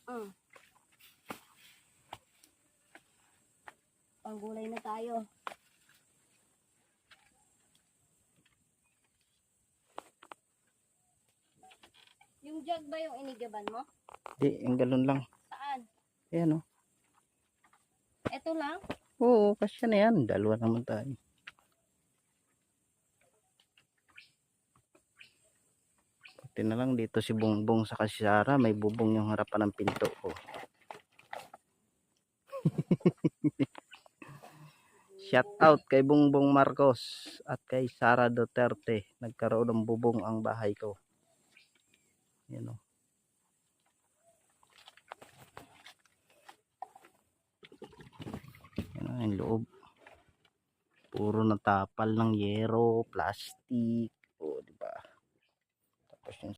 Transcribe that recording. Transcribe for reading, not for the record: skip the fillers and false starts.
Mm. Panggulay na tayo. Yung jug ba yung inigaban mo? Di, yung galon lang. Saan? Ayan o. Ito lang? Oo, kasya na yan. Dalawa naman tayo. Pati na lang dito si Bongbong sa si Sarah. May bubong yung harapan ng pinto ko. Shout out kay Bongbong Marcos at kay Sara Duterte. Nagkaroon ng bubong ang bahay ko. Yan o. Yan ang loob. Puro natapal ng yero, plastic. O, diba? Tapos yung